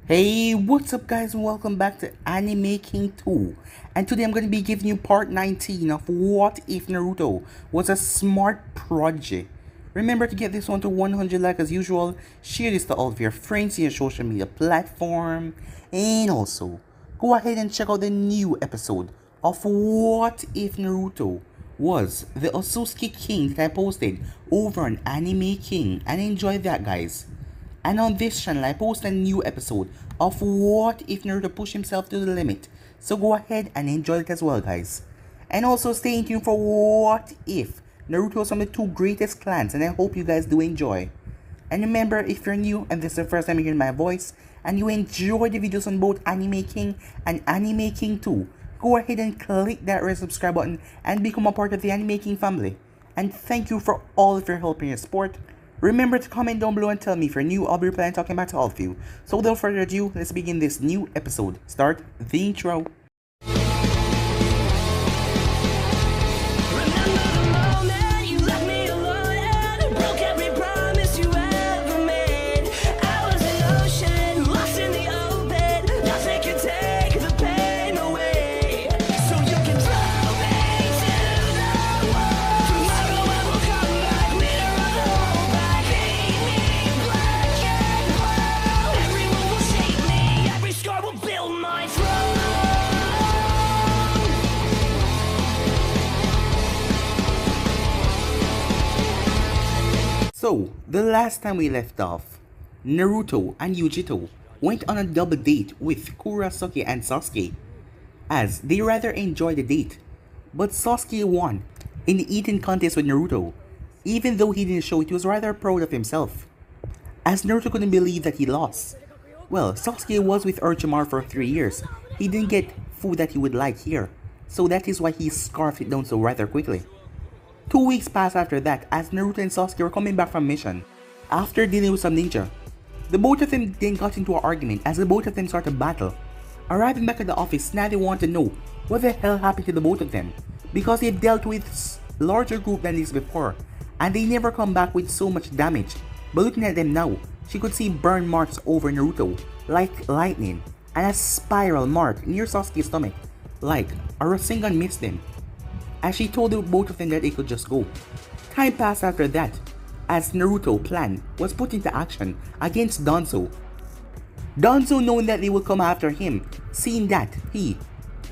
Hey, what's up guys and welcome back to Anime King 2. And today I'm going to be giving you part 19 of What If Naruto Was a Smart Prodigy. Remember to get this one to 100 likes as usual, share this to all of your friends in your social media platform, and also go ahead and check out the new episode of What If Naruto Was the Osusuki King that I posted over on Anime King, and enjoy that guys. And on this channel, I post a new episode of What If Naruto Pushed Himself to the Limit. So go ahead and enjoy it as well, guys. And also stay tuned for What If Naruto was one of the two greatest clans, and I hope you guys do enjoy. And remember, if you're new and this is the first time you're hearing my voice, and you enjoy the videos on both Anime King and Anime King 2, go ahead and click that red subscribe button and become a part of the Anime King family. And thank you for all of your help and your support. Remember to comment down below and tell me if you're new. I'll be replying talking back to all of you. So without further ado, let's begin this new episode. Start the intro. So, the last time we left off, Naruto and Yujito went on a double date with Kurosaki and Sasuke, as they rather enjoyed the date. But Sasuke won in the eating contest with Naruto, even though he didn't show it. He was rather proud of himself, as Naruto couldn't believe that he lost. Well, Sasuke was with Orochimaru for 3 years. He didn't get food that he would like here, so that is why he scarfed it down so rather quickly. 2 weeks passed after that as Naruto and Sasuke were coming back from mission after dealing with some ninja. The both of them then got into an argument as the both of them started a battle. Arriving back at the office, now they want to know what the hell happened to the both of them, because they dealt with larger group than this before and they never come back with so much damage. But looking at them now, she could see burn marks over Naruto like lightning and a spiral mark near Sasuke's stomach like a Rasengan missed him, as she told both of them that they could just go. Time passed after that, as Naruto's plan was put into action against Danzo. Danzo, knowing that they would come after him, seeing that he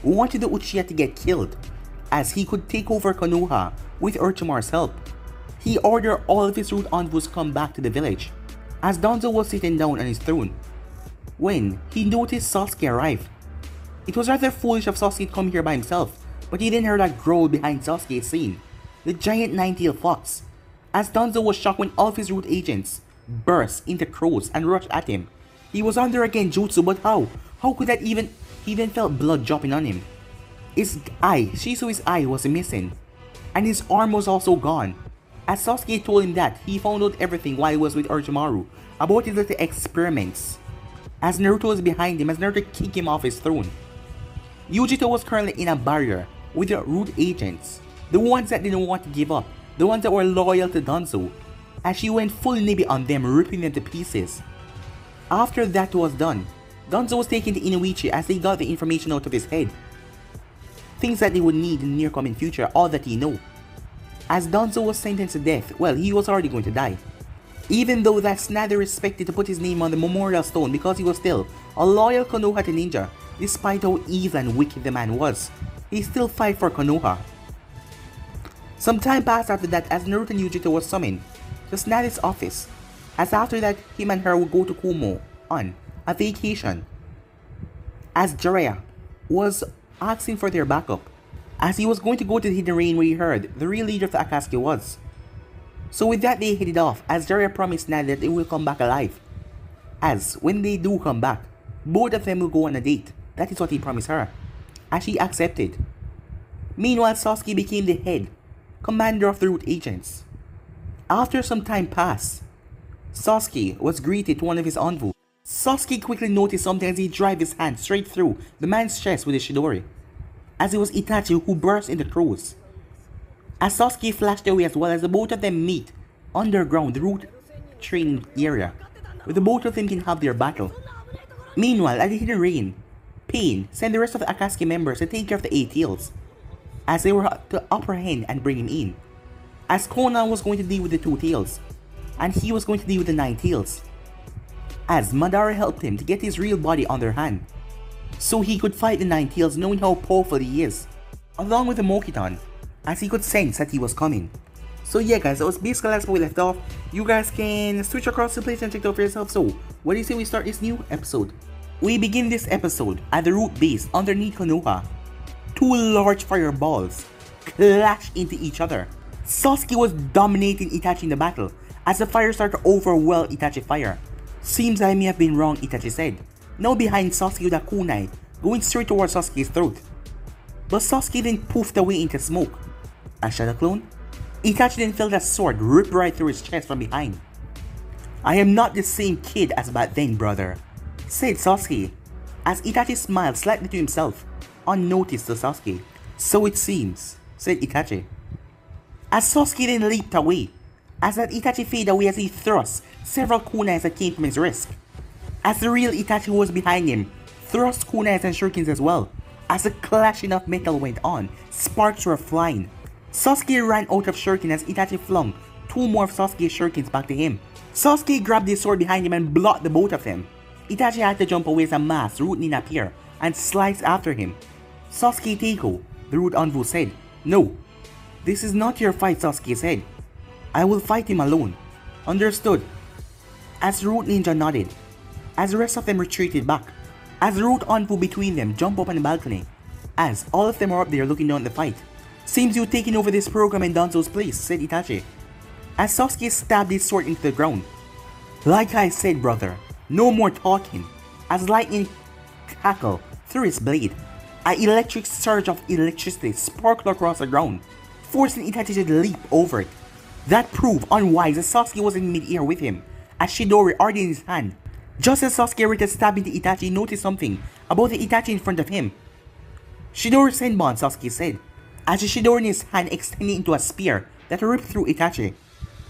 wanted the Uchiha to get killed, as he could take over Konoha with Orochimaru's help. He ordered all of his root envoys come back to the village, as Danzo was sitting down on his throne, when he noticed Sasuke arrive. It was rather foolish of Sasuke to come here by himself, but he then heard a growl behind Sasuke's scene, the giant nine-tailed fox, as Danzo was shocked when all of his root agents burst into crows and rushed at him. He was under a genjutsu, but how? How could that even? He then felt blood dropping on him. His eye, Shisui's eye, was missing, and his arm was also gone. As Sasuke told him that he found out everything while he was with Orochimaru about his little experiments, as Naruto was behind him, as Naruto kicked him off his throne. Yujito was currently in a barrier with the root agents, the ones that didn't want to give up, the ones that were loyal to Danzo, as she went full Nibi on them, ripping them to pieces. After that was done, Danzo was taken to Inoichi as they got the information out of his head, things that they would need in the near coming future, all that he knew. As Danzo was sentenced to death, well, he was already going to die, even though that Tsunade respected to put his name on the memorial stone because he was still a loyal Konoha ninja. Despite how evil and wicked the man was, he still fight for Konoha. Some time passed after that as Naruto and Yujito was summoned to Tsunade's office, as after that him and her would go to Kumo on a vacation, as Jiraiya was asking for their backup, as he was going to go to the Hidden Rain where he heard the real leader of the Akatsuki was. So with that they headed off, as Jiraiya promised Tsunade that they will come back alive, as when they do come back, both of them will go on a date. That is what he promised her, as she accepted. Meanwhile, Sasuke became the head commander of the root agents. After some time passed, Sasuke was greeted to one of his envoys. Sasuke quickly noticed something as he drove his hand straight through the man's chest with his Chidori, as it was Itachi who burst into crows. As Sasuke flashed away as well, as the both of them meet underground, the root training area, where the both of them can have their battle. Meanwhile, at the Hidden Rain, Pain sent the rest of the Akatsuki members to take care of the 8 tails, as they were to apprehend and bring him in, as Conan was going to deal with the 2 tails, and he was going to deal with the 9 tails, as Madara helped him to get his real body on their hand, so he could fight the 9 tails knowing how powerful he is, along with the Mokiton, as he could sense that he was coming. So yeah guys, that was basically last where we left off. You guys can switch across the place and check it out for yourself. So, what do you say we start this new episode? We begin this episode at the root base underneath Konoha. 2 large fireballs clash into each other. Sasuke was dominating Itachi in the battle as the fire started to overwhelm Itachi's fire. Seems I may have been wrong, Itachi said. Now behind Sasuke with a kunai, going straight towards Sasuke's throat. But Sasuke then poofed away into smoke. A shadow clone? Itachi then felt a sword rip right through his chest from behind. I am not the same kid as back then, brother, said Sasuke, as Itachi smiled slightly to himself, unnoticed to Sasuke. So it seems, said Itachi. As Sasuke then leaped away, as that Itachi faded away as he thrust several kunais that came from his wrist. As the real Itachi who was behind him thrust kunais and shurikens as well. As the clashing of metal went on, sparks were flying. Sasuke ran out of shuriken as Itachi flung 2 more of Sasuke's shurikens back to him. Sasuke grabbed his sword behind him and blocked the both of them. Itachi had to jump away as a mass root nin appeared and sliced after him. Sasuke Teiko, the root envoy, said, "No, this is not your fight," Sasuke said. "I will fight him alone." Understood. As Root Ninja nodded, as the rest of them retreated back, as the Root envoy between them jumped up on the balcony, as all of them are up there looking down at the fight. "Seems you've taken over this program in Danzo's place," said Itachi, as Sasuke stabbed his sword into the ground. "Like I said, brother, no more talking," as lightning cackled through his blade. An electric surge of electricity sparkled across the ground, forcing Itachi to leap over it. That proved unwise as Sasuke was in mid-air with him, as Chidori already in his hand. Just as Sasuke ready to stab into Itachi, he noticed something about the Itachi in front of him. "Chidori Senbon," Sasuke said, as the Chidori in his hand extended into a spear that ripped through Itachi.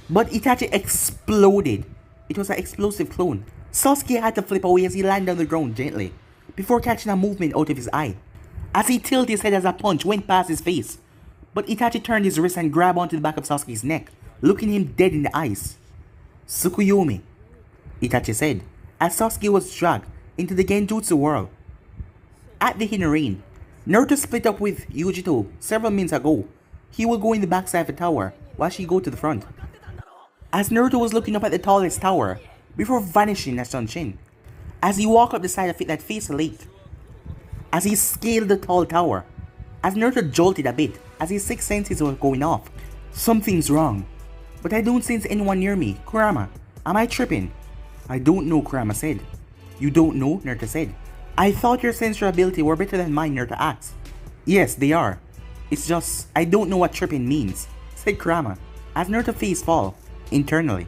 But Itachi exploded. It was an explosive clone. Sasuke had to flip away as he landed on the ground gently, before catching a movement out of his eye, as he tilted his head as a punch went past his face. But Itachi turned his wrist and grabbed onto the back of Sasuke's neck, looking him dead in the eyes. "Tsukuyomi," Itachi said, as Sasuke was dragged into the Genjutsu world. At the Hidden Rain, Naruto split up with Yujito several minutes ago. He will go in the backside of the tower, while she go to the front. As Naruto was looking up at the tallest tower, before vanishing as Shunshin, as he walked up the side of it that faced the lake. As he scaled the tall tower, as Naruto jolted a bit, as his 6 senses were going off. "Something's wrong, but I don't sense anyone near me. Kurama, am I tripping?" "I don't know," Kurama said. "You don't know?" Naruto said. "I thought your sensory ability were better than mine," Naruto asked. "Yes, they are. It's just, I don't know what tripping means," said Kurama, as Naruto face fall internally.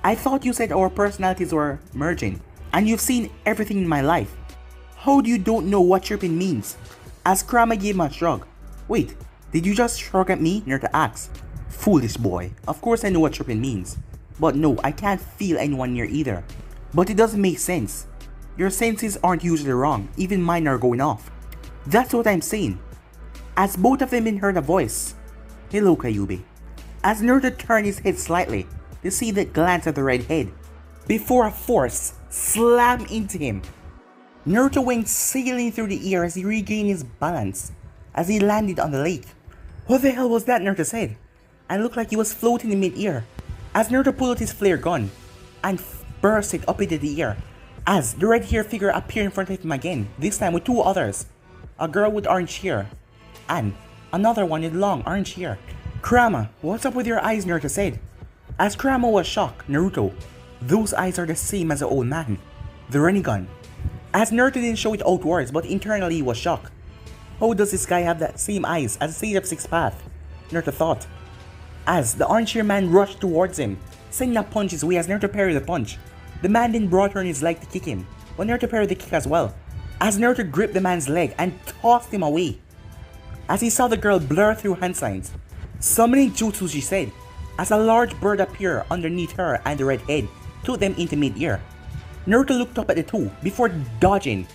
"I thought you said our personalities were merging, and you've seen everything in my life. How do you don't know what tripping means?" As Kurama gave him a shrug. "Wait, did you just shrug at me?" Naruto asked. "Foolish boy, of course I know what tripping means. But no, I can't feel anyone near either. But it doesn't make sense. Your senses aren't usually wrong, even mine are going off." "That's what I'm saying." As both of them then heard a voice. "Hello, Kyuubi." As Naruto turned his head slightly to see the glance of the red head, before a force slammed into him. Naruto went sailing through the air as he regained his balance, as he landed on the lake. "What the hell was that?" Naruto said, and looked like he was floating in mid-air. As Naruto pulled out his flare gun, and burst it up into the air, as the red-haired figure appeared in front of him again, this time with 2 others. A girl with orange hair, and another one with long orange hair. "Kurama, what's up with your eyes?" Naruto said. As Kurama was shocked, "Naruto, those eyes are the same as the old man, the Rinnegan." As Naruto didn't show it outwards, but internally he was shocked. How does this guy have the same eyes as the Sage of Sixth Path? Naruto thought. As the orange-haired man rushed towards him, sending a punch his way as Naruto parried the punch. The man then brought her in his leg to kick him, but Naruto parried the kick as well. As Naruto gripped the man's leg and tossed him away. As he saw the girl blur through hand signs. "Summoning jutsu," she said, as a large bird appeared underneath her and the red head took them into mid-air. Naruto looked up at the two before dodging.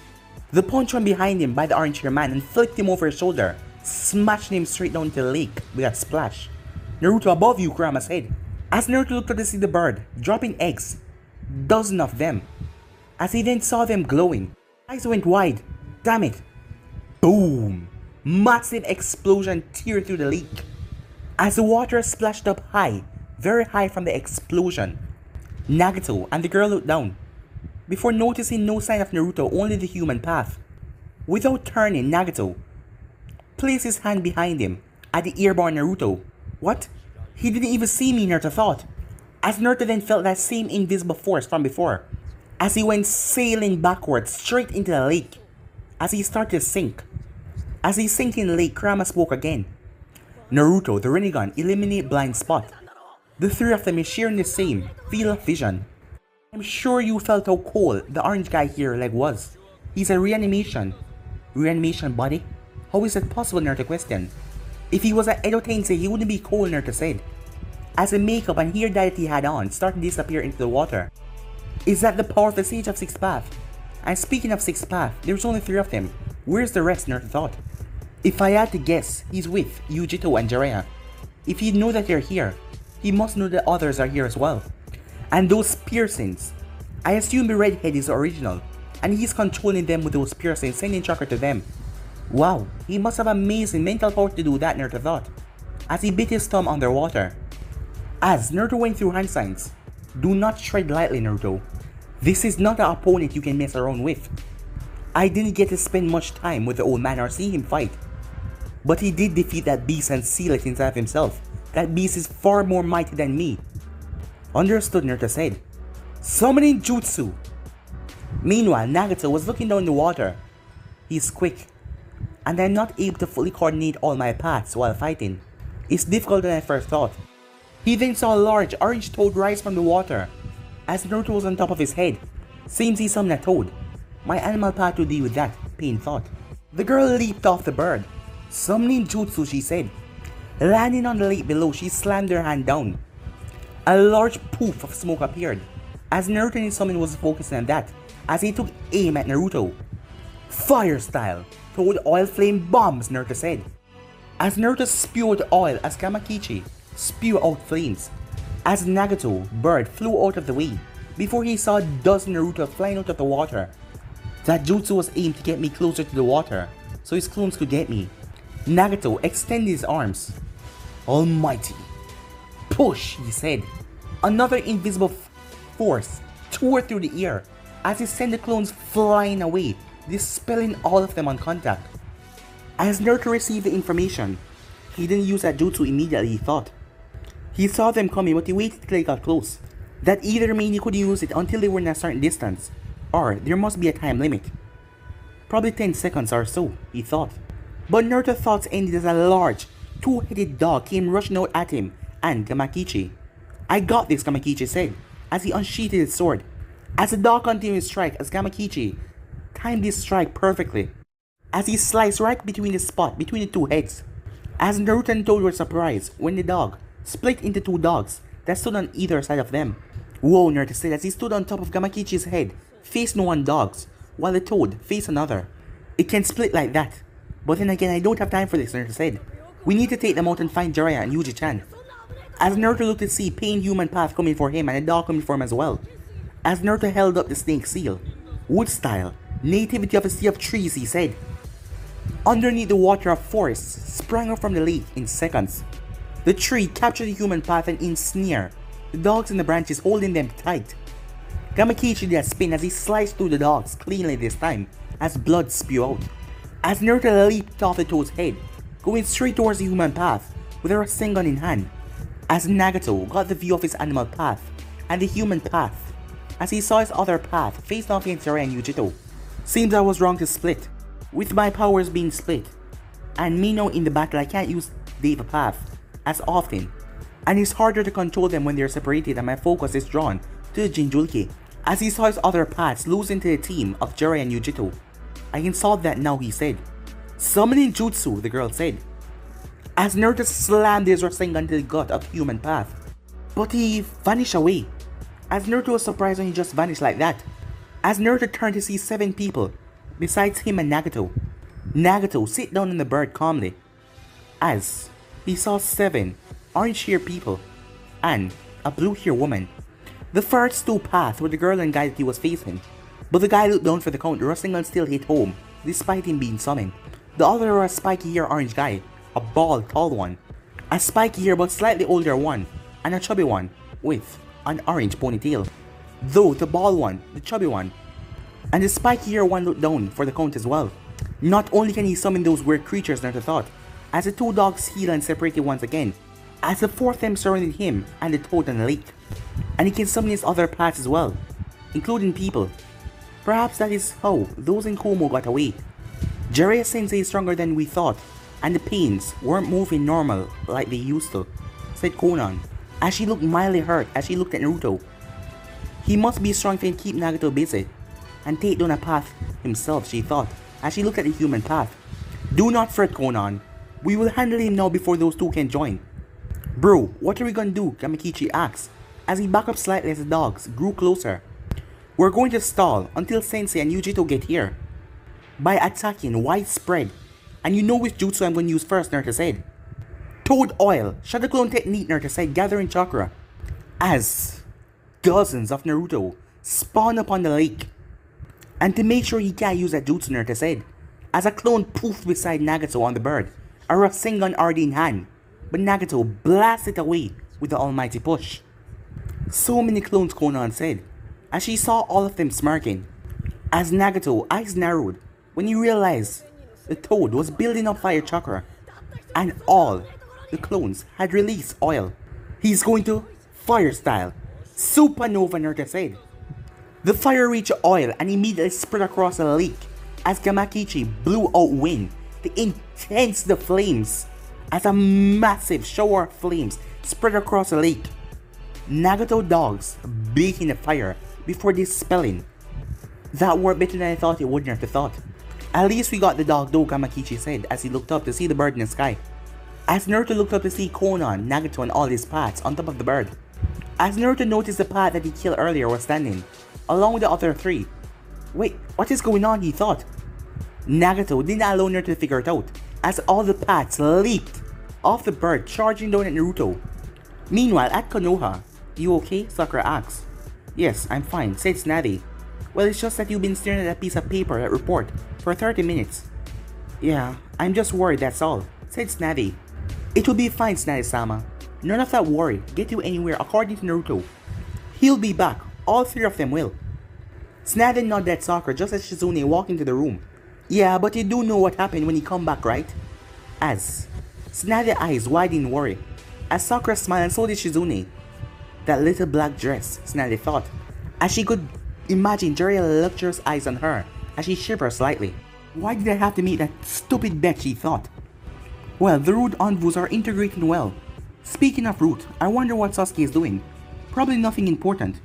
The punch went behind him by the orange hair man and flipped him over his shoulder, smashing him straight down to the lake with a splash. Naruto, above you, Kurama said. As Naruto looked up to see the bird, dropping eggs, dozens of them. As he then saw them glowing, eyes went wide. Damn it. Boom! Massive explosion teared through the lake. As the water splashed up high, very high from the explosion, Nagato and the girl looked down. Before noticing no sign of Naruto, only the human path. Without turning, Nagato placed his hand behind him at the airborne Naruto. What? He didn't even see me, Naruto thought. As Naruto then felt that same invisible force from before, as he went sailing backwards straight into the lake, as he started to sink. As he sank in the lake, Kurama spoke again. Naruto, the Rinnegan, eliminate blind spot. The three of them is sharing the same field of vision. I'm sure you felt how cold the orange guy here leg was. He's a reanimation. Reanimation body? How is that possible, Naruto questioned. If he was a Edo Tensei, he wouldn't be cold, Naruto said. As the makeup and hair dye that he had on started to disappear into the water. Is that the power of the Sage of Sixth Path? And speaking of Sixth Path, there's only three of them. Where's the rest, Naruto thought. If I had to guess, he's with Yujito and Jiraiya. If he'd know that they're here, he must know that others are here as well. And those piercings, I assume the redhead is the original, and he's controlling them with those piercings, sending chakra to them. Wow, he must have amazing mental power to do that, Naruto thought, as he bit his thumb underwater. As Naruto went through hand signs, do not tread lightly, Naruto. This is not an opponent you can mess around with. I didn't get to spend much time with the old man or see him fight, but he did defeat that beast and seal it inside of himself. That beast is far more mighty than me. Understood, Naruto said. Summoning Jutsu. Meanwhile, Nagato was looking down the water. He's quick, and I'm not able to fully coordinate all my paths while fighting. It's difficult than I first thought. He then saw a large orange toad rise from the water. As Naruto was on top of his head, seems he summoned a toad. My animal path will deal with that, Pain thought. The girl leaped off the bird. Summoning Jutsu, she said. Landing on the lake below, she slammed her hand down. A large poof of smoke appeared, as Naruto in his summon was focusing on that, as he took aim at Naruto. Fire style, toad oil flame bombs, Naruto said. As Naruto spewed oil as Kamakichi spew out flames, as Nagato, bird, flew out of the way, before he saw a dozen Naruto flying out of the water. That jutsu was aimed to get me closer to the water, so his clones could get me. Nagato extended his arms. Almighty. Push, he said. Another invisible force tore through the air as he sent the clones flying away, dispelling all of them on contact. As Naruto received the information, he didn't use that jutsu immediately, he thought. He saw them coming, but he waited till they got close. That either mean he could use it until they were in a certain distance, or there must be a time limit. Probably 10 seconds or so, he thought. But Naruto's thoughts ended as a large, two-headed dog came rushing out at him and Kamakichi. I got this, Kamakichi said, as he unsheathed his sword. As the dog continued to strike, as Kamakichi timed his strike perfectly, as he sliced right between the spot between the two heads. As Naruto and Toad were surprised when the dog split into two dogs that stood on either side of them. Whoa, Naruto said as he stood on top of Kamakichi's head, facing one dog's, while the Toad faced another. It can split like that. But then again, I don't have time for this, Naruto said. We need to take them out and find Jiraiya and Yuji-chan. As Naruto looked to see Pain Human Path coming for him and a dog coming for him as well. As Naruto held up the snake seal. Wood style, nativity of a sea of trees, he said. Underneath the water of forest sprang up from the lake in seconds. The tree captured the human path and ensnared the dogs in the branches, holding them tight. Kamakichi did a spin as he sliced through the dogs cleanly this time, as blood spewed out. As Naruto leaped off the Toad's head, going straight towards the human path with a Rasengan in hand. As Nagato got the view of his animal path and the human path, as he saw his other path faced off against Jiraiya and Yujito. Seems I was wrong to split, with my powers being split, and me now in the battle I can't use Deva path as often, and it's harder to control them when they're separated and my focus is drawn to the Jinchuriki. As he saw his other paths lose into the team of Jiraiya and Yujito. I can solve that now, he said. Summoning Jutsu, the girl said. As Naruto slammed his Rasengan to the gut of the human path. But he vanished away. As Naruto was surprised when he just vanished like that. as Naruto turned to see 7 people, besides him and Nagato. Nagato sit down on the bird calmly, as he saw 7 orange-haired people and a blue-haired woman. The first 2 passed with the girl and guy that he was facing, but the guy looked down for the count, rustling on still hit home, despite him being summoned. The other was a spiky-haired orange guy, a bald, tall one, a spiky-haired but slightly older one, and a chubby one with an orange ponytail. Though the bald one, the chubby one, and the spiky-haired one looked down for the count as well. Not only can he summon those weird creatures, Naruto thought, as the 2 dogs healed and separated once again, as the 4th them surrounded him and the toad on the lake. And he can summon his other plants as well, including people. Perhaps that is how those in Komo got away. Jiraiya Sensei is stronger than we thought, and the pains weren't moving normal like they used to, said Konan, as she looked mildly hurt as she looked at Naruto. He must be strong to keep Nagato busy, and take down a path himself, she thought, as she looked at the human path. Do not fret, Konan. We will handle him now before those 2 can join. Bro, what are we gonna do? Kamakichi asked, as he backed up slightly as the dogs grew closer. We're going to stall until Sensei and Yujito get here, by attacking widespread, and you know which jutsu I'm going to use first, Naruto said. Toad oil, Shadow Clone technique, Naruto said, gathering chakra, as dozens of Naruto spawn upon the lake. And to make sure he can't use that jutsu, Naruto said, as a clone poofed beside Nagato on the bird, a Rasengan already in hand, but Nagato blasted away with the almighty push. So many clones, Konan said, as she saw all of them smirking, as Nagato eyes narrowed when he realized the toad was building up fire chakra, and all the clones had released oil. He's going to fire style, supernova, Naruto said. The fire reached oil and immediately spread across the lake as Kamakichi blew out wind to intense the flames as a massive shower of flames spread across the lake. Nagato dogs baking the fire before dispelling. That worked better than I thought it would, Naruto thought. At least we got the dog though, Kamakichi said as he looked up to see the bird in the sky. As Naruto looked up to see Konan, Nagato and all his pets on top of the bird. As Naruto noticed the pet that he killed earlier was standing, along with the other 3. Wait, what is going on, he thought. Nagato did not allow Naruto to figure it out, as all the pets leaped off the bird, charging down at Naruto. Meanwhile, at Konoha, you okay? Sakura asked. Yes, I'm fine, said Tsunade. Well, it's just that you've been staring at a piece of paper at report for 30 minutes. Yeah, I'm just worried, that's all, said Tsunade. It will be fine, Tsunade-sama. None of that worry get you anywhere according to Naruto. He'll be back, all 3 of them will. Tsunade nodded at Sakura just as Shizune walked into the room. Yeah, but you do know what happened when he come back, right? As Tsunade's eyes widened in worry, as Sakura smiled and so did Shizune. That little black dress, Tsunade thought, as she could imagine Jiraiya's luxurious eyes on her as she shivered slightly. Why did I have to meet that stupid bitch, she thought. Well, the root envoys are integrating well. Speaking of root, I wonder what Sasuke is doing. Probably nothing important.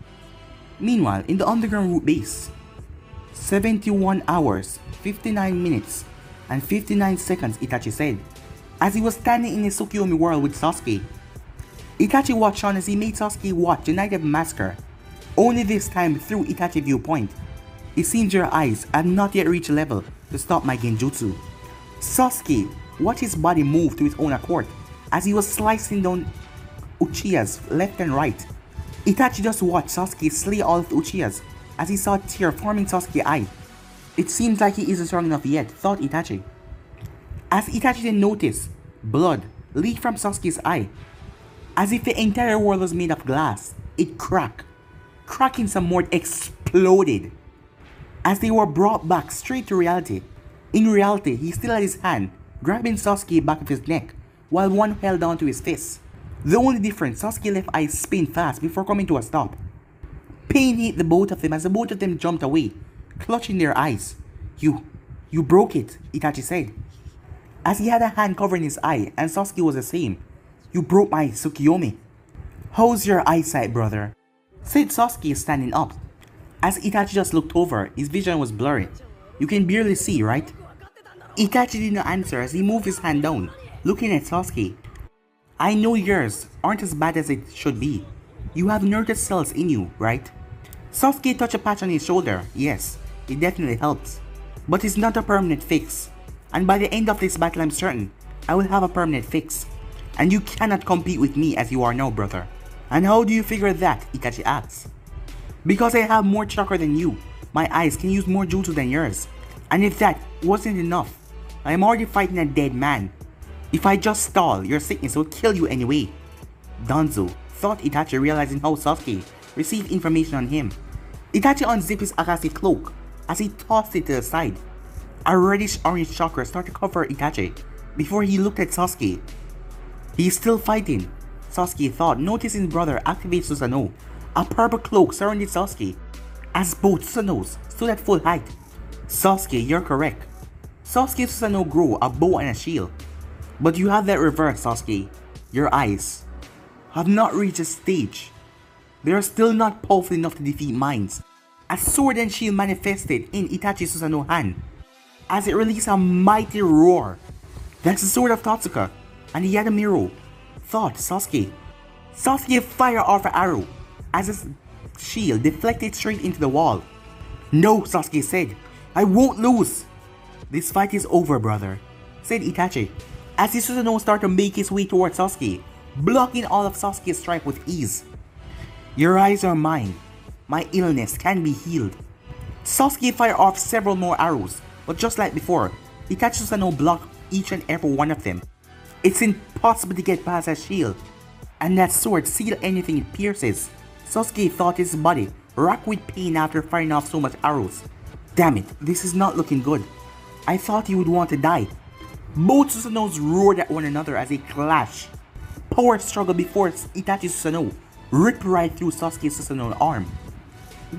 Meanwhile, in the underground root base, 71 hours, 59 minutes, and 59 seconds, Itachi said, as he was standing in his Tsukiyomi world with Sasuke. Itachi watched on as he made Sasuke watch the night of massacre, only this time through Itachi's viewpoint. It seems your eyes have not yet reached a level to stop my genjutsu. Sasuke watched his body move to its own accord as he was slicing down Uchihas left and right. Itachi just watched Sasuke slay all of the Uchihas as he saw a tear forming Sasuke's eye. It seems like he isn't strong enough yet, thought Itachi. As Itachi then noticed, blood leaked from Sasuke's eye. As if the entire world was made of glass, it cracked. Cracking some more exploded. As they were brought back straight to reality. In reality, he still had his hand grabbing Sasuke back of his neck, while one held on to his fist. The only difference, Sasuke's left eye spun fast before coming to a stop. Pain hit the both of them as the both of them jumped away, clutching their eyes. You broke it, Itachi said. As he had a hand covering his eye and Sasuke was the same. You broke my Tsukiyomi. How's your eyesight, brother? Said Sasuke standing up. As Itachi just looked over, his vision was blurry. You can barely see, right? Itachi did not answer as he moved his hand down, looking at Sasuke. I know yours aren't as bad as it should be. You have Naruto cells in you, right? Sasuke touched a patch on his shoulder. Yes, it definitely helps. But it's not a permanent fix. And by the end of this battle, I'm certain I will have a permanent fix. And you cannot compete with me as you are now, brother. And how do you figure that? Itachi asks. Because I have more chakra than you. My eyes can use more jutsu than yours. And if that wasn't enough, I am already fighting a dead man. If I just stall, your sickness will kill you anyway. Danzo thought Itachi, realizing how Sasuke received information on him. Itachi unzipped his Akashi cloak as he tossed it to the side. A reddish orange chakra started to cover Itachi before he looked at Sasuke. He is still fighting, Sasuke thought, noticing his brother activate Susanoo. A purple cloak surrounded Sasuke as both Susanoos stood at full height. Sasuke, you're correct. Sasuke Susanoo grow a bow and a shield. But you have that reversed, Sasuke. Your eyes have not reached a stage. They are still not powerful enough to defeat mines. A sword and shield manifested in Itachi Susanoo hand as it released a mighty roar. That's the sword of Tatsuka, and the Yadamiro thought Sasuke. Sasuke fired off an arrow as his shield deflected straight into the wall. No, Sasuke said, I won't lose. This fight is over, brother, said Itachi as his Susanoo started to make his way towards Sasuke, blocking all of Sasuke's strike with ease. Your eyes are mine. My illness can be healed. Sasuke fired off several more arrows, but just like before, Itachi Susanoo blocked each and every one of them. It's impossible to get past that shield, and that sword sealed anything it pierces. Sasuke thought his body racked with pain after firing off so much arrows. Damn it, this is not looking good. I thought he would want to die. Both Susanoos roared at one another as they clashed. Power struggle before Itachi Susanoo ripped right through Sasuke Susanoo's arm.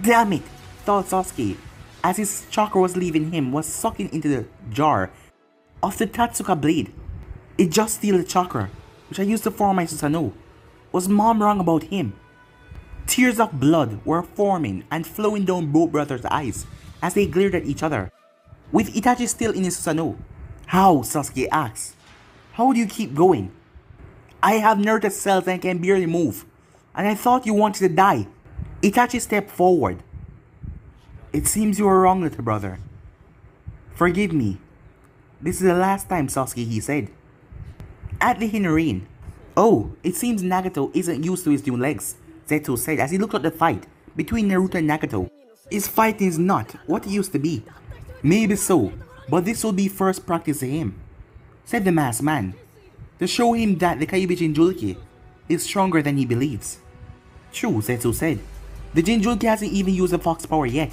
Damn it, thought Sasuke, as his chakra was leaving him was sucking into the jar of the Tatsuka blade. It just steal the chakra, which I used to form my Susanoo. Was mom wrong about him? Tears of blood were forming and flowing down both brothers' eyes as they glared at each other. With Itachi still in his Susanoo. How? Sasuke asked. How do you keep going? I have Naruto cells and can barely move, and I thought you wanted to die. Itachi stepped forward. It seems you were wrong, little brother. Forgive me. This is the last time, Sasuke, he said. At the Hinrin. Oh, it seems Nagato isn't used to his new legs, Zetsu said as he looked at the fight between Naruto and Nagato. His fighting is not what it used to be. Maybe so, but this will be first practice to him, said the masked man, to show him that the Kyuubi Jinchuriki is stronger than he believes. True, Zetsu said. The Jinchuriki hasn't even used the Fox power yet,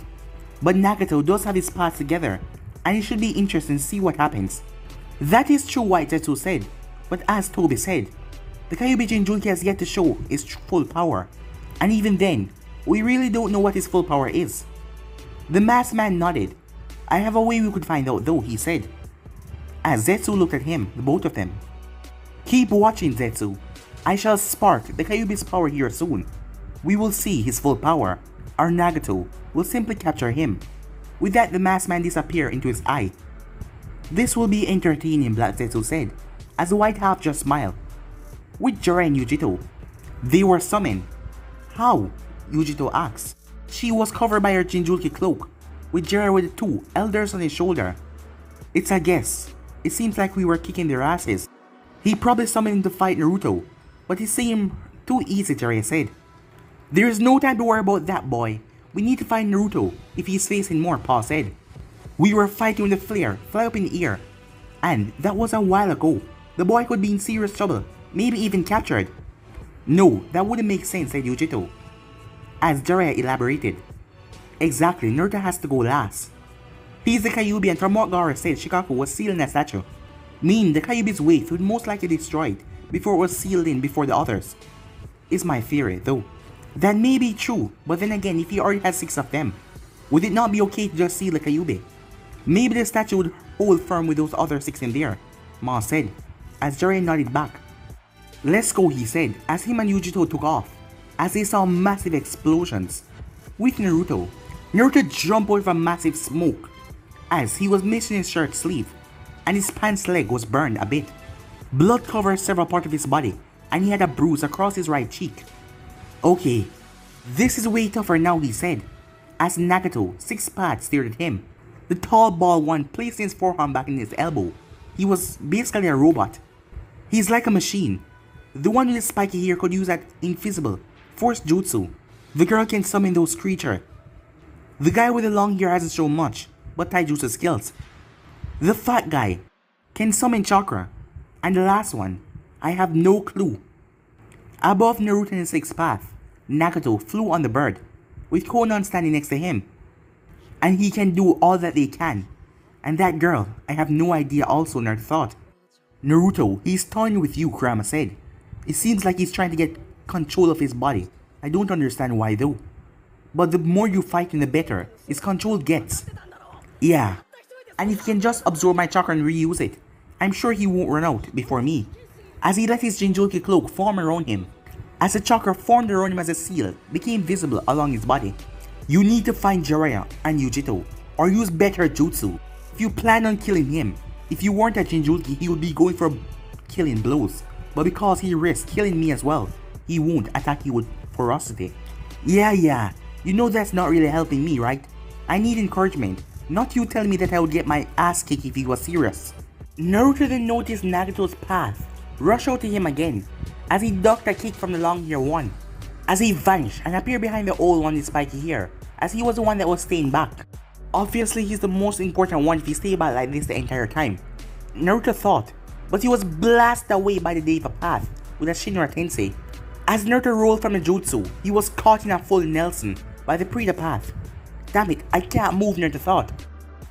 but Nagato does have his paths together, and it should be interesting to see what happens. That is true, White Zetsu said, but as Toby said, the Kyuubi Jinchuriki has yet to show its full power, and even then, we really don't know what his full power is. The masked man nodded. I have a way we could find out though, he said, as Zetsu looked at him, the both of them. Keep watching, Zetsu. I shall spark the Kyuubi's power here soon. We will see his full power. Our Nagato will simply capture him. With that, the masked man disappeared into his eye. This will be entertaining, Black Zetsu said, as the White Half just smiled. With Jiraiya and Yujito, they were summoned. How? Yujito asked. She was covered by her Jinchuriki cloak, with Jiraiya with the two elders on his shoulder. It's a guess. It seems like we were kicking their asses. He probably summoned him to fight Naruto, but it seemed too easy, Jiraiya said. There is no time to worry about that, boy. We need to find Naruto if he's facing more, Paul said. We were fighting with the flare fly up in the air, and that was a while ago. The boy could be in serious trouble, maybe even captured. No, that wouldn't make sense, said Yujito, as Jiraiya elaborated. Exactly, Naruto has to go last. He's the Kyuubi, and from what Gaara said, Shikaku was sealed in a statue, meaning the Kyuubi's weight would most likely be destroyed before it was sealed in before the others. Is my theory, though. That may be true, but then again, if he already has 6 of them, would it not be okay to just seal the Kyuubi? Maybe the statue would hold firm with those other 6 in there, Ma said, as Jiraiya nodded back. Let's go, he said, as him and Yujito took off, as they saw massive explosions. With Naruto jumped out of a massive smoke, as he was missing his shirt sleeve, and his pants leg was burned a bit. Blood covered several parts of his body, and he had a bruise across his right cheek. Okay, This is way tougher now, he said, as Nagato, 6 pads, stared at him. The tall bald one placed his forearm back in his elbow. He was basically a robot. He's like a machine. The one with the spiky hair could use that invisible force jutsu. The girl can summon those creatures. The guy with the long hair hasn't shown much, but taijutsu skills. The fat guy can summon chakra. And the last one, I have no clue. Above Naruto in the 6th path, Nagato flew on the bird, with Konan standing next to him. And he can do all that they can. And that girl, I have no idea also, Naruto thought. Naruto, he's toying with you, Kurama said. It seems like he's trying to get control of his body. I don't understand why though. But the more you fight him, the better his control gets. Yeah. And if he can just absorb my chakra and reuse it, I'm sure he won't run out before me. As he let his Jinchuriki cloak form around him, as the chakra formed around him as a seal became visible along his body. You need to find Jiraiya and Yujito, or use better jutsu. If you plan on killing him, if you weren't a Jinchuriki, he would be going for killing blows. But because he risks killing me as well, he won't attack you with ferocity. Yeah, you know that's not really helping me, right? I need encouragement, not you telling me that I would get my ass kicked if he was serious. Naruto then noticed Nagato's path, rush out to him again, as he ducked a kick from the long hair one. As he vanished and appeared behind the old one with spiky hair, as he was the one that was staying back. Obviously he's the most important one if he stayed back like this the entire time. Naruto thought, but he was blasted away by the Deva path with a Shinra Tensei. As Naruto rolled from the jutsu, he was caught in a full Nelson by the Prida path. Damn it, I can't move, Naruto thought.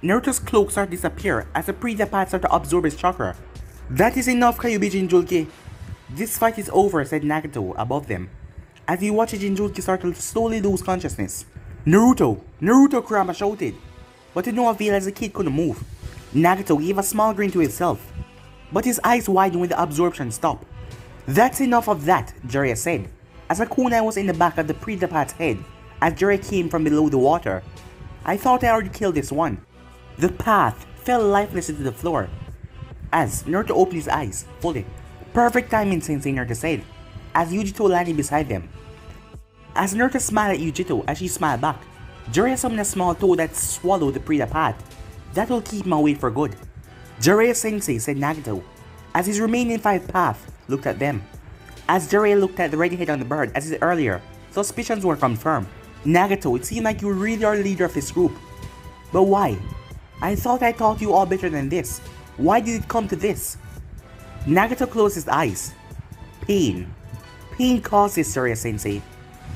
Naruto's cloak started to disappear as the Prida path started to absorb his chakra. That is enough, Kyuubi Jinchuriki. This fight is over, said Nagato above them, as he watched Jinchuriki start to slowly lose consciousness. Naruto, Kurama shouted, but to no avail as the kid couldn't move. Nagato gave a small grin to himself, but his eyes widened when the absorption stopped. That's enough of that, Jiraiya said, as a kunai was in the back of the Pridapat's head as Jiraiya came from below the water. I thought I already killed this one. The path fell lifeless into the floor as Naruto opened his eyes fully. Perfect timing, Sensei, Naruto said, as Yujito landed beside them. As Naruto smiled at Yujito as she smiled back, Jiraiya summoned a small toad that swallowed the Pridapat. That will keep him away for good. Jiraiya Sensei, said Nagato, as his remaining 5 paths looked at them. As Jiraiya looked at the red head on the bird as he said earlier, suspicions were confirmed. Nagato, it seemed like you really are the leader of this group. But why? I thought I taught you all better than this. Why did it come to this? Nagato closed his eyes. Pain. Pain causes, Jiraiya Sensei.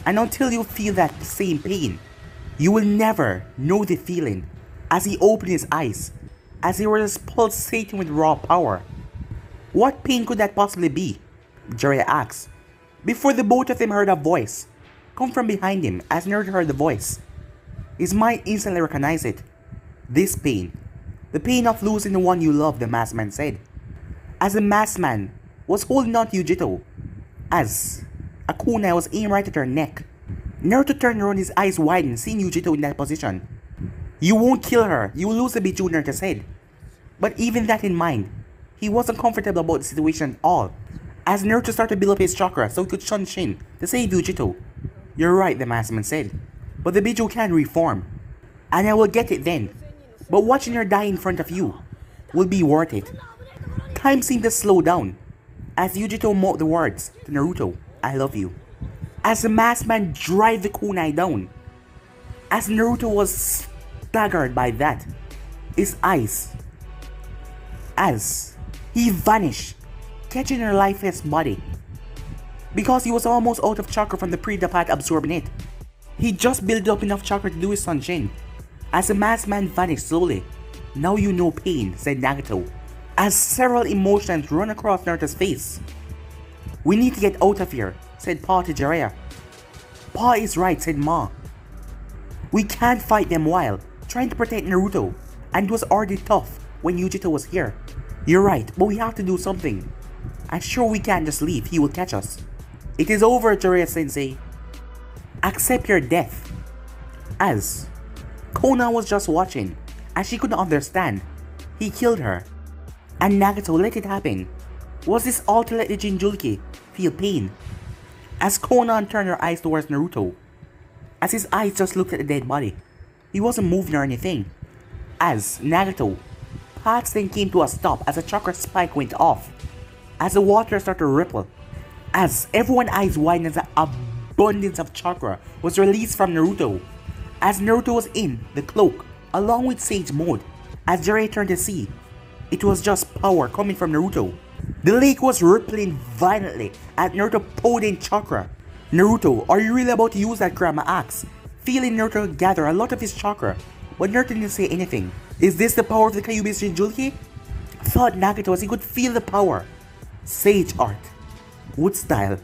And until you feel that same pain, you will never know the feeling. As he opened his eyes, as they were just pulsating with raw power. What pain could that possibly be? Jiraiya asked, before the both of them heard a voice come from behind him. As Naruto heard the voice, his mind instantly recognized it. This pain. The pain of losing the one you love, the masked man said. As the masked man was holding on to Yujito, as a kunai was aimed right at her neck. Naruto turned around, his eyes widened, seeing Yujito in that position. You won't kill her, you will lose a bit, Naruto said. But even that in mind, he wasn't comfortable about the situation at all. As Naruto started to build up his chakra so he could shun Shin to save Yujito. You're right, the masked man said, but the Biju can reform. And I will get it then. But watching her die in front of you will be worth it. Time seemed to slow down as Yujito mouthed the words to Naruto, I love you. As the masked man drive the kunai down. As Naruto was staggered by that, his eyes, as he vanished, catching her lifeless body. Because he was almost out of chakra from the Pridapat absorbing it. He just built up enough chakra to do his Shin. As the masked man vanished slowly. Now you know pain, said Nagato, as several emotions run across Naruto's face. We need to get out of here, said Pa to Jiraiya. Pa is right, said Ma. We can't fight them while trying to protect Naruto, and it was already tough when Yujito was here. You're right, but we have to do something. I'm sure we can't just leave, he will catch us. It is over, Jiraiya Sensei. Accept your death. As Konan was just watching, as she couldn't understand, he killed her. And Nagato let it happen. Was this all to let the Jinchuriki feel pain? As Konan turned her eyes towards Naruto, as his eyes just looked at the dead body. He wasn't moving or anything. As Nagato, paths then came to a stop as a chakra spike went off, as the water started to ripple, as everyone's eyes widened as an abundance of chakra was released from Naruto, as Naruto was in the cloak along with Sage Mode. As Jiraiya turned to see, it was just power coming from Naruto. The lake was rippling violently as Naruto poured in chakra. Naruto, are you really about to use that? Kurama asked, feeling Naruto gather a lot of his chakra, but Naruto didn't say anything. Is this the power of the Kyuubi's Jinchuriki? Thought Nagato as he could feel the power. Sage art. Wood style.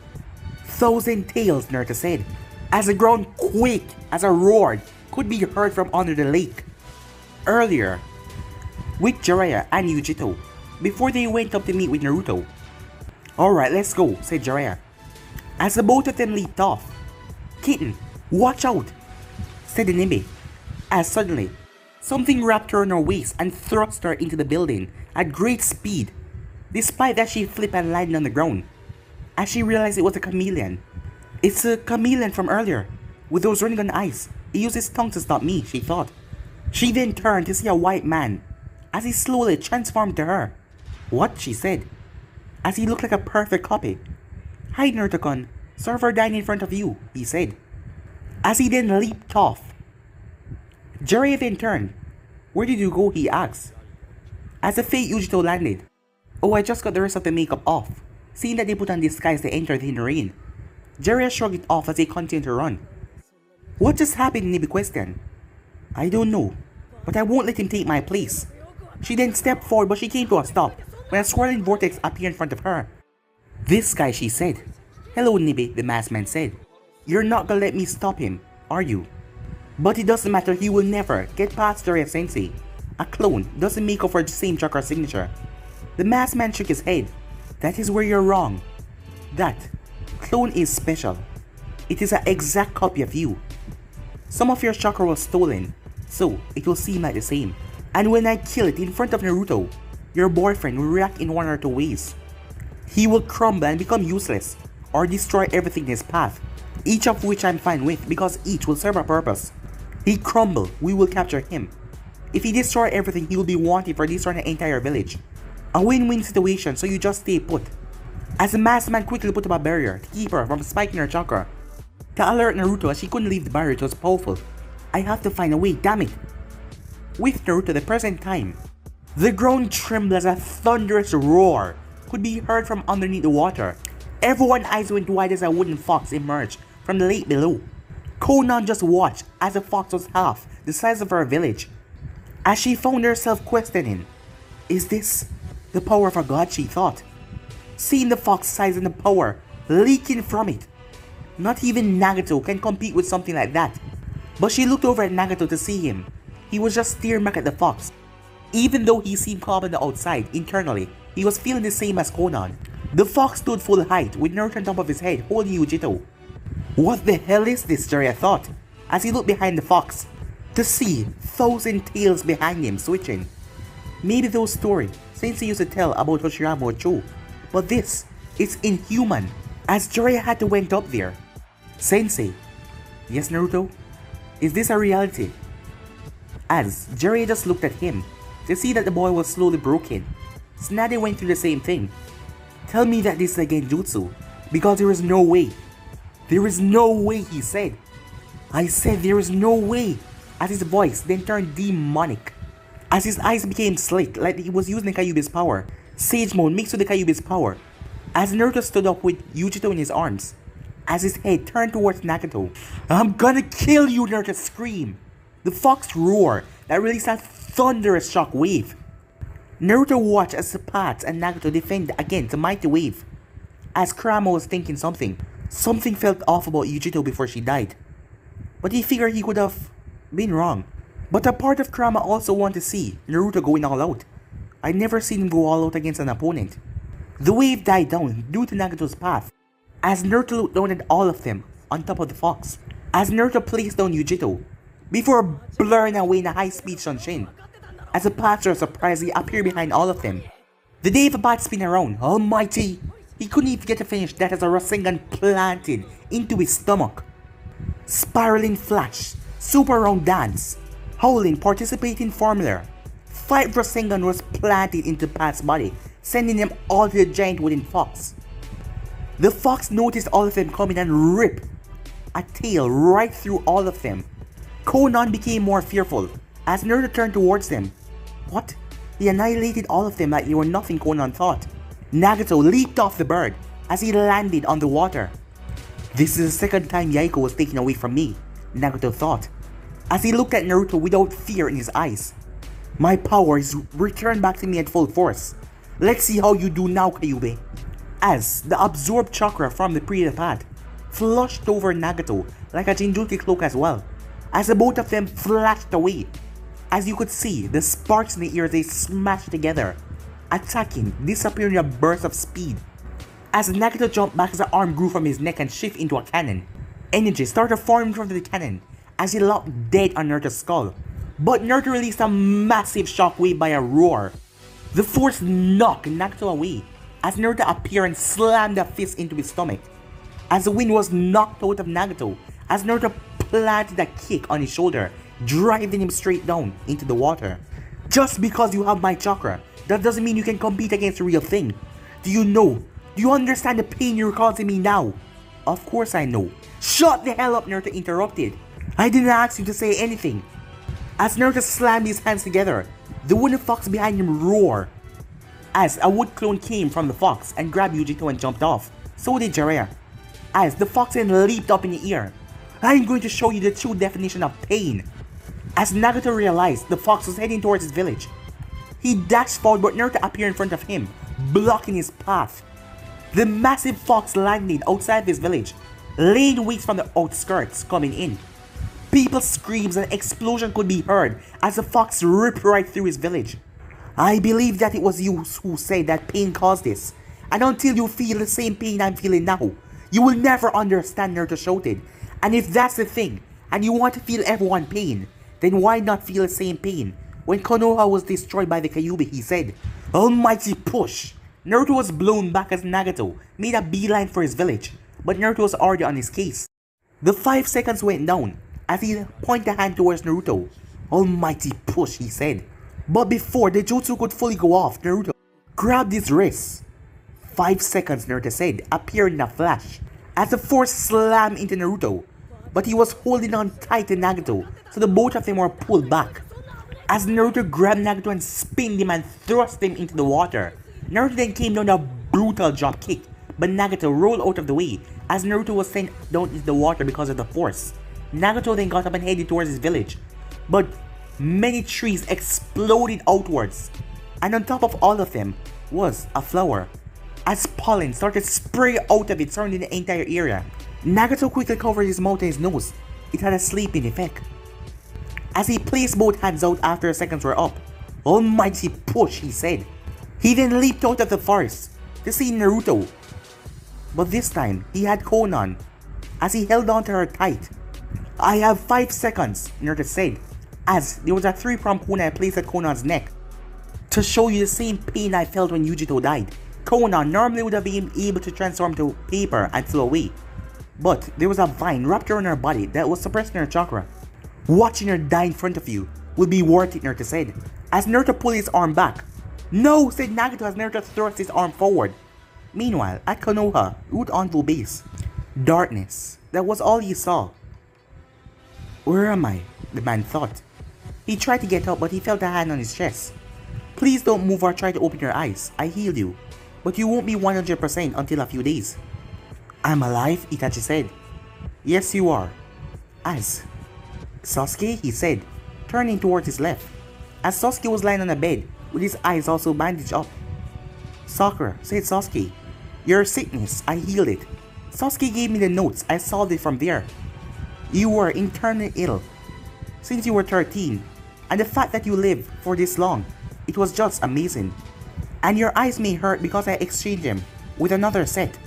Thousand Tales, Naruto said, as the ground quaked as a roar could be heard from under the lake. Earlier, with Jiraiya and Yujito, before they went up to meet with Naruto. Alright, let's go, said Jiraiya, as the both of them leaped off. Kitten, watch out, said the Nimbe, as suddenly, something wrapped her in her waist and thrust her into the building at great speed, despite that she flipped and landed on the ground, as she realized it was a chameleon. It's a chameleon from earlier, with those running on ice. He used his tongue to stop me, she thought. She then turned to see a white man, as he slowly transformed to her. What? She said, as he looked like a perfect copy. Hi Naruto-kun, sorry for dying in front of you, he said, as he then leaped off. Jiraiya then turned. Where did you go? He asked, as the fake Yujito landed. Oh, I just got the rest of the makeup off. Seeing that they put on disguise they entered in the rain. Jiraiya shrugged it off as they continued to run. What just happened? Nibi questioned. I don't know, but I won't let him take my place. She then stepped forward, but she came to a stop when a swirling vortex appeared in front of her. This guy, she said. Hello, Nibi, the masked man said. You're not gonna let me stop him, are you? But it doesn't matter, he will never get past Jiraiya Sensei. A clone doesn't make up for the same chakra signature. The masked man shook his head. That is where you're wrong. That clone is special. It is an exact copy of you. Some of your chakra was stolen, so it will seem like the same. And when I kill it in front of Naruto, your boyfriend will react in one or two ways. He will crumble and become useless, or destroy everything in his path, each of which I'm fine with because each will serve a purpose. He crumble, we will capture him. If he destroy everything, he will be wanted for destroying the entire village. A win-win situation, so you just stay put. As the masked man quickly put up a barrier to keep her from spiking her chakra. To alert Naruto as she couldn't leave the barrier, it was powerful. I have to find a way, damn it. With Naruto the present time, the ground trembled as a thunderous roar could be heard from underneath the water. Everyone's eyes went wide as a wooden fox emerged from the lake below. Konan just watched as the fox was half the size of her village. As she found herself questioning, is this the power of a god, she thought. Seeing the fox size and the power leaking from it. Not even Nagato can compete with something like that. But she looked over at Nagato to see him. He was just staring back at the fox. Even though he seemed calm on the outside, internally, he was feeling the same as Konan. The fox stood full height with Naruto on top of his head holding Yujito. What the hell is this, Jiraiya thought, as he looked behind the fox, to see 1,000 tails behind him switching. Maybe those stories Sensei used to tell about Hashirama were true, but this is inhuman, as Jiraiya had to went up there. Sensei. Yes, Naruto? Is this a reality? As Jiraiya just looked at him to see that the boy was slowly broken. Tsunade went through the same thing. Tell me that this is a genjutsu, because there is no way. There is no way, he said. I said there is no way, as his voice then turned demonic. As his eyes became slit like he was using the Kyuubi's power, Sage Mode mixed with the Kyuubi's power. As Naruto stood up with Yujito in his arms, as his head turned towards Nagato. I'm gonna kill you, Naruto screamed. The fox roared that released a thunderous shock wave. Naruto watched as the Pats and Nagato defended against the mighty wave. As Kurama was thinking something felt off about Yujito before she died. But he figured he could have been wrong. But a part of Kurama also wanted to see Naruto going all out. I'd never seen him go all out against an opponent. The wave died down due to Nagato's path, as Naruto looked down at all of them on top of the fox. As Naruto placed down Yujito, before blurring away in a high-speed Shunshin. As the paths were surprisingly appeared behind all of them. The day of a bat spin around, almighty! He couldn't even get to finish that as a Rasengan planted into his stomach. Spiraling flash, super round dance, howling participating formula. 5 Rasengan was planted into Pat's body, sending them all to the giant wooden fox. The fox noticed all of them coming and ripped a tail right through all of them. Konan became more fearful as Naruto turned towards them. What? He annihilated all of them like they were nothing, Konan thought. Nagato leaped off the bird as he landed on the water. This is the second time Yaiko was taken away from me, Nagato thought, as he looked at Naruto without fear in his eyes. My power is returned back to me at full force. Let's see how you do now, Kyubey. As the absorbed chakra from the previous path flushed over Nagato like a Jinchuriki cloak as well, as the both of them flashed away. As you could see, the sparks in the air, they smashed together, attacking, disappearing in a burst of speed. As Nagato jumped back, his arm grew from his neck and shifted into a cannon. Energy started forming in front of the cannon as he locked dead on Naruto's skull. But Naruto released a massive shockwave by a roar. The force knocked Nagato away as Naruto appeared and slammed a fist into his stomach. As the wind was knocked out of Nagato, as Naruto planted a kick on his shoulder, driving him straight down into the water. Just because you have my chakra, that doesn't mean you can compete against the real thing. Do you understand the pain you're causing me now? Of course I know. Shut the hell up, Naruto interrupted. I didn't ask you to say anything. As Naruto slammed his hands together, the wooden fox behind him roared. As a wood clone came from the fox and grabbed Yujito and jumped off, so did Jiraiya. As the fox then leaped up in the air. I'm going to show you the true definition of pain. As Nagato realized the fox was heading towards his village, he dashed forward but Naruto appeared in front of him, blocking his path. The massive fox landed outside of his village, laying waste from the outskirts coming in. People's screams and explosions could be heard as the fox ripped right through his village. I believe that it was you who said that pain caused this, and until you feel the same pain I'm feeling now, you will never understand, Naruto shouted. And if that's the thing, and you want to feel everyone's pain, then why not feel the same pain? When Konoha was destroyed by the Kyuubi, he said, Almighty push! Naruto was blown back as Nagato made a beeline for his village, but Naruto was already on his case. The 5 seconds went down as he pointed a hand towards Naruto. Almighty push, he said. But before the jutsu could fully go off, Naruto grabbed his wrist. 5 seconds, Naruto said, appeared in a flash, as the force slammed into Naruto. But he was holding on tight to Nagato, so the both of them were pulled back. As Naruto grabbed Nagato and spinned him and thrust him into the water, Naruto then came down a brutal drop kick, but Nagato rolled out of the way as Naruto was sent down into the water because of the force. Nagato then got up and headed towards his village, but many trees exploded outwards, and on top of all of them was a flower. As pollen started spraying out of it surrounding the entire area, Nagato quickly covered his mouth and his nose. It had a sleeping effect. As he placed both hands out after the seconds were up, Almighty push, he said. He then leaped out of the forest to see Naruto. But this time, he had Konan, as he held on to her tight. I have 5 seconds, Naruto said, as there was a 3-pronged kunai placed at Konan's neck. To show you the same pain I felt when Yujito died. Konan normally would have been able to transform to paper and flew away. But there was a vine wrapped around her body that was suppressing her chakra. Watching her die in front of you would be worth it, Naruto said, as Naruto pulled his arm back. No, said Nagato as Naruto thrust his arm forward. Meanwhile, at Konoha, Root Anvil base. Darkness. That was all he saw. Where am I? The man thought. He tried to get up but he felt a hand on his chest. Please don't move or try to open your eyes. I healed you. But you won't be 100% until a few days. I'm alive, Itachi said. Yes, you are. As Sasuke, he said, turning towards his left. As Sasuke was lying on a bed, with his eyes also bandaged up. Sakura, said Sasuke. Your sickness, I healed it. Sasuke gave me the notes, I solved it from there. You were internally ill since you were 13, and the fact that you lived for this long, it was just amazing. And your eyes may hurt because I exchanged them with another set.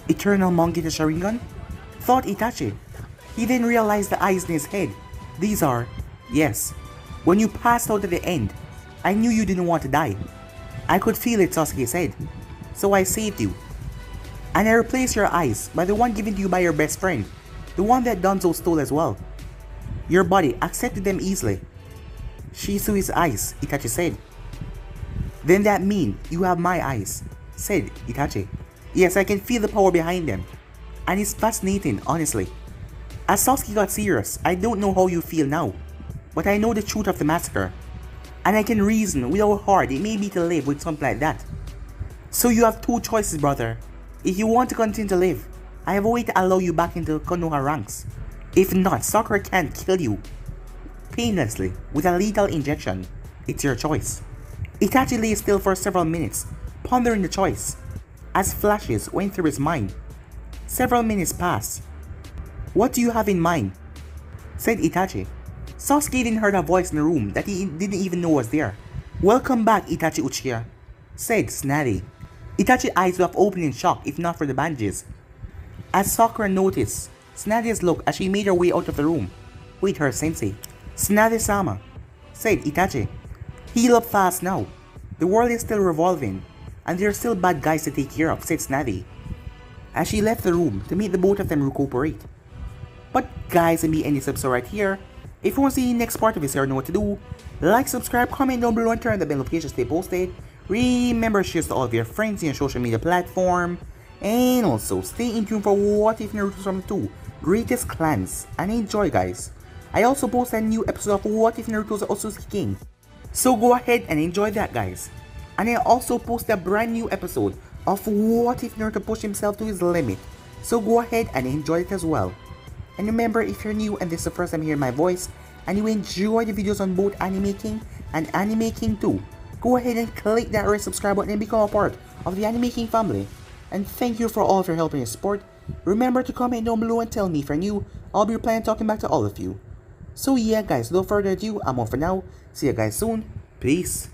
Eternal Monkey the Sharingan? Thought Itachi. He then realized the eyes in his head. These are, yes, when you passed out at the end, I knew you didn't want to die. I could feel it, Sasuke said. So I saved you. And I replaced your eyes by the one given to you by your best friend. The one that Danzo stole as well. Your body accepted them easily. Shisui's eyes, Itachi said. Then that mean you have my eyes, said Itachi. Yes, I can feel the power behind them. And it's fascinating, honestly. As Sasuke got serious, I don't know how you feel now. But I know the truth of the massacre. And I can reason with how hard it may be to live with something like that. So you have two choices, brother. If you want to continue to live, I have a way to allow you back into Konoha ranks. If not, Sakura can't kill you painlessly with a lethal injection. It's your choice. Itachi lay still for several minutes, pondering the choice, as flashes went through his mind. Several minutes passed. What do you have in mind? Said Itachi. Sasuke then heard a voice in the room that he didn't even know was there. Welcome back, Itachi Uchiha, said Tsunade. Itachi's eyes would have opened in shock if not for the bandages. As Sakura noticed Tsunade's look as she made her way out of the room with her sensei. Tsunade-sama, said Itachi. Heal up fast now. The world is still revolving, and there are still bad guys to take care of, said Tsunade, as she left the room to make the both of them recuperate. But guys, let me end this episode right here. If you want to see the next part of this, you know what to do. Like, subscribe, comment down below, and turn the bell notifications to stay posted. Remember, share to all of your friends in your social media platform. And also, stay in tune for What If Naruto's from the 2 Greatest Clans. And enjoy, guys. I also post a new episode of What If Naruto's Otsutsuki King. So go ahead and enjoy that, guys. And I also post a brand new episode of What If Naruto pushed himself to his limit. So go ahead and enjoy it as well. And remember, if you're new and this is the first time hearing my voice, and you enjoy the videos on both Anime King and Anime King 2, go ahead and click that red subscribe button and become a part of the Anime King family. And thank you for all of your help and your support. Remember to comment down below and tell me if you're new. I'll be replying talking back to all of you. So yeah guys, without further ado, I'm off for now. See you guys soon. Peace.